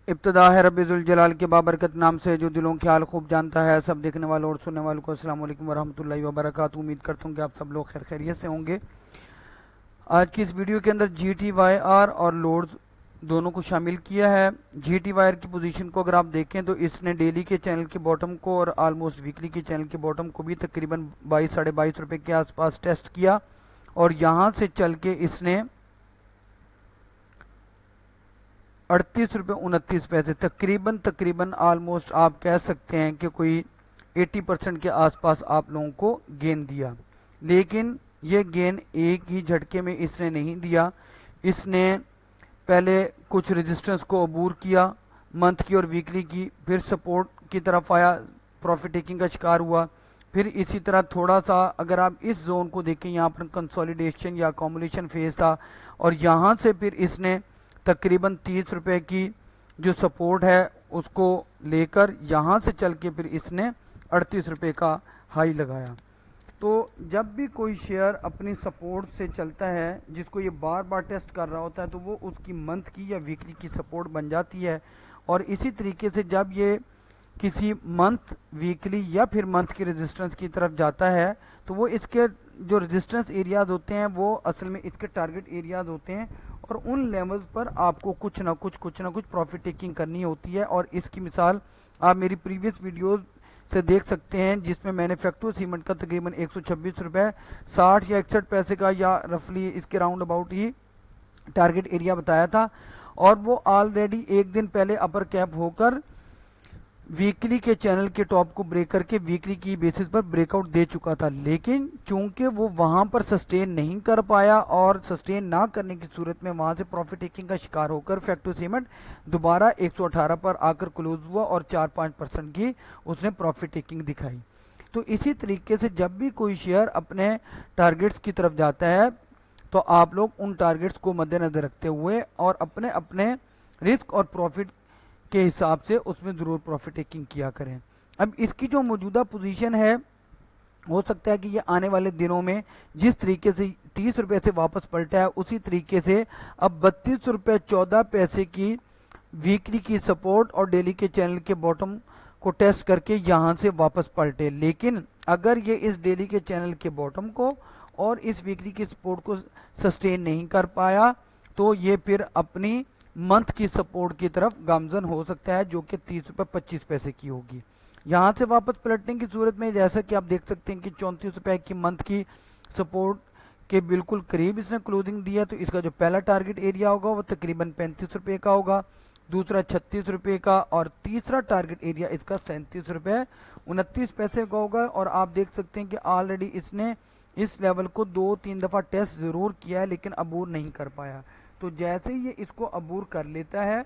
इब्तदा है रब्बिजुल जलाल के बाबरकत नाम से जो दिलों के हाल खूब जानता है। सब देखने वालों और सुनने वालों को अस्सलाम वालेकुम वरहमतुल्लाहि वबरकातुहू। उम्मीद करता हूँ कि आप सब लोग खैर खैरियत से होंगे। आज की इस वीडियो के अंदर GTYR और लोड्स दोनों को शामिल किया है। GTYR की पोजीशन को अगर आप देखें तो इसने डेली के चैनल के बॉटम को और आलमोस्ट वीकली के चैनल के बॉटम को भी तकरीबन 22 साढ़े 22 रुपये के आसपास टेस्ट किया और यहाँ से चल के इसने 38 रुपये 29 पैसे तकरीबन आलमोस्ट आप कह सकते हैं कि कोई 80% के आसपास आप लोगों को गेन दिया। लेकिन ये गेन एक ही झटके में इसने नहीं दिया। इसने पहले कुछ रेजिस्टेंस को अबूर किया मंथ की और वीकली की, फिर सपोर्ट की तरफ आया, प्रॉफिट टेकिंग का शिकार हुआ। फिर इसी तरह थोड़ा सा अगर आप इस जोन को देखें, यहाँ पर कंसोलिडेशन या अकोमोलेशन फेज था और यहाँ से फिर इसने तकरीबन 30 रुपये की जो सपोर्ट है उसको लेकर यहाँ से चल के फिर इसने 38 रुपये का हाई लगाया। तो जब भी कोई शेयर अपनी सपोर्ट से चलता है जिसको ये बार बार टेस्ट कर रहा होता है तो वो उसकी मंथ की या वीकली की सपोर्ट बन जाती है। और इसी तरीके से जब ये किसी मंथ वीकली या फिर मंथ की रेजिस्टेंस की तरफ जाता है तो वो इसके जो रेजिस्टेंस एरियाज होते हैं वो असल में इसके टारगेट एरियाज होते हैं और उन लेवल्स पर आपको कुछ ना कुछ प्रॉफिट टेकिंग करनी होती है। और इसकी मिसाल आप मेरी प्रीवियस वीडियोस से देख सकते हैं जिसमें मैंने फैक्टो सीमेंट का तकरीबन 126 रुपये 60 या 61 पैसे का या रफली इसके round about he target area बताया था और वो ऑलरेडी एक दिन पहले अपर कैप होकर वीकली के चैनल के टॉप को ब्रेक करके वीकली की बेसिस पर ब्रेकआउट दे चुका था। लेकिन चूंकि वो वहां पर सस्टेन नहीं कर पाया और सस्टेन ना करने की सूरत में वहां से प्रॉफिट टेकिंग का शिकार होकर फैक्टो सीमेंट दोबारा 118 पर आकर क्लोज हुआ और 4-5% की उसने प्रॉफिट टेकिंग दिखाई। तो इसी तरीके से जब भी कोई शेयर अपने टारगेट्स की तरफ जाता है तो आप लोग उन टारगेट्स को मद्देनजर रखते हुए और अपने अपने रिस्क और प्रॉफिट के हिसाब से उसमें जरूर प्रॉफिट टेकिंग किया करें। अब इसकी जो मौजूदा पोजीशन है हो सकता है कि ये आने वाले दिनों में जिस तरीके से 30 रुपये से वापस पलटा है उसी तरीके से अब 32 रुपये 14 पैसे की वीकली की सपोर्ट और डेली के चैनल के बॉटम को टेस्ट करके यहाँ से वापस पलटे। लेकिन अगर ये इस डेली के चैनल के बॉटम को और इस वीकली की सपोर्ट को सस्टेन नहीं कर पाया तो ये फिर अपनी मंथ की सपोर्ट की तरफ गामजन हो सकता है जो कि 30 रुपये 25 पैसे की होगी। यहाँ से वापस पलटने की सूरत में जैसा कि आप देख सकते हैं कि 34 रुपये की मंथ की सपोर्ट के बिल्कुल करीब इसने क्लोजिंग दिया। तो इसका जो पहला टारगेट एरिया होगा वो तकरीबन 35 रुपये का होगा, दूसरा 36 रुपये का और तीसरा टारगेट एरिया इसका 37 रुपये 29 पैसे का होगा। और आप देख सकते हैं कि ऑलरेडी इसने इस लेवल को 2-3 दफ़ा टेस्ट ज़रूर किया है लेकिन अबूर नहीं कर पाया। तो जैसे ये इसको अबूर कर लेता है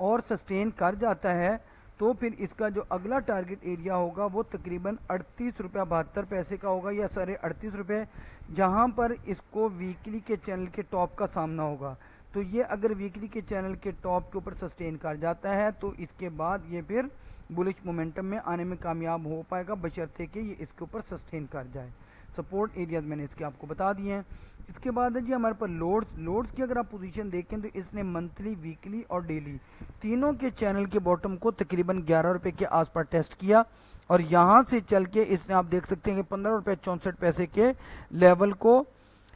और सस्टेन कर जाता है तो फिर इसका जो अगला टारगेट एरिया होगा वो तकरीबन 38 रुपये 72 पैसे का होगा या साढ़े 38 रुपये, जहाँ पर इसको वीकली के चैनल के टॉप का सामना होगा। तो ये अगर वीकली के चैनल के टॉप के ऊपर सस्टेन कर जाता है तो इसके बाद ये फिर बुलिश मोमेंटम में आने में कामयाब हो पाएगा बशर्ते कि ये इसके ऊपर सस्टेन कर जाए। सपोर्ट एरियाज मैंने इसके आपको बता दिए हैं। इसके बाद है जी हमारे पास लोड्स की अगर आप पोजीशन देखें तो इसने मंथली वीकली और डेली तीनों के चैनल के बॉटम को तकरीबन 11 रुपये के आसपास टेस्ट किया और यहाँ से चल के इसने आप देख सकते हैं कि 15 रुपये 64 पैसे के लेवल को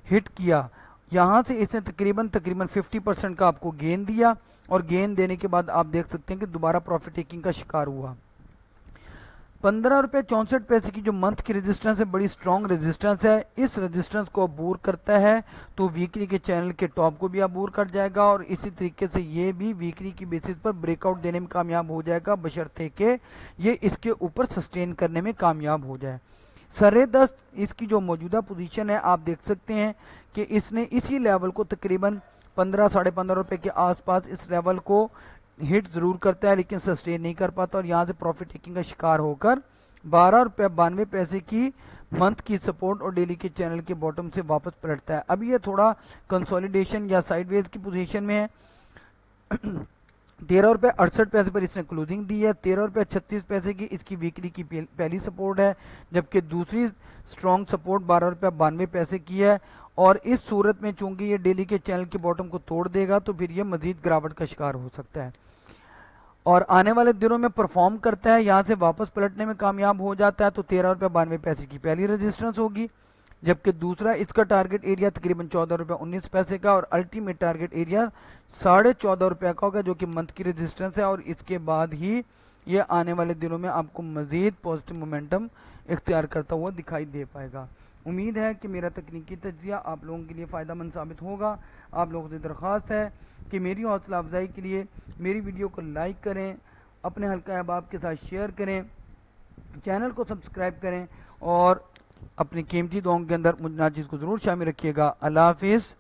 हिट किया। यहाँ से इसने तकरीबन 50% का आपको गेन दिया और गेन देने के बाद आप देख सकते हैं कि दोबारा प्रॉफिट टेकिंग का शिकार हुआ। 15 रुपये 64 पैसे की जो मंथ की रेजिस्टेंस है बड़ी स्ट्रॉन्ग रेजिस्टेंस है। इस रेजिस्टेंस को अबूर करता है तो वीकली के चैनल के टॉप को भी अबूर कर जाएगा और इसी तरीके से ये भी वीकली की बेसिस पर ब्रेकआउट देने में कामयाब हो जाएगा बशर्ते के ये इसके ऊपर सस्टेन करने में कामयाब हो जाए। सरे 10 इसकी जो मौजूदा पोजीशन है आप देख सकते हैं कि इसने इसी लेवल को तकरीबन 15 साढ़े 15 रुपये के आसपास इस लेवल को हिट जरूर करता है लेकिन सस्टेन नहीं कर पाता और यहाँ से प्रॉफिट टेकिंग का शिकार होकर 12 रुपये 92 पैसे की मंथ की सपोर्ट और डेली के चैनल के बॉटम से वापस पलटता है। अब ये थोड़ा कंसोलिडेशन या साइडवेज की पोजीशन में है 13 रुपये 68 पैसे पर इसने क्लोजिंग दी है। 13 रुपये 36 पैसे की इसकी वीकली की पहली सपोर्ट है, जबकि दूसरी स्ट्रॉन्ग सपोर्ट 12 रुपये 92 पैसे की है। और इस सूरत में चूंकि ये डेली के चैनल के बॉटम को तोड़ देगा तो फिर ये मजीद गिरावट का शिकार हो सकता है और आने वाले दिनों में परफॉर्म करता है, यहाँ से वापस पलटने में कामयाब हो जाता है तो 13 रुपये 92 पैसे की पहली रेजिस्टेंस होगी, जबकि दूसरा इसका टारगेट एरिया तकरीबन 14 रुपये 19 पैसे का और अल्टीमेट टारगेट एरिया 14.5 रुपये का होगा, जो कि मंथ की रेजिस्टेंस है। और इसके बाद ही ये आने वाले दिनों में आपको मजीद पॉजिटिव मोमेंटम इख्तियार करता हुआ दिखाई दे पाएगा। उम्मीद है कि मेरा तकनीकी तज्जिया आप लोगों के लिए फ़ायदेमंद साबित होगा। आप लोगों से दरख्वास्त है कि मेरी हौसला अफजाई के लिए मेरी वीडियो को लाइक करें, अपने हल्का अहबाब के साथ शेयर करें, चैनल को सब्सक्राइब करें और अपनी कीमती दुआओं के अंदर मुझ नाजिज़ को ज़रूर शामिल रखिएगा। अल्लाह हाफिज़।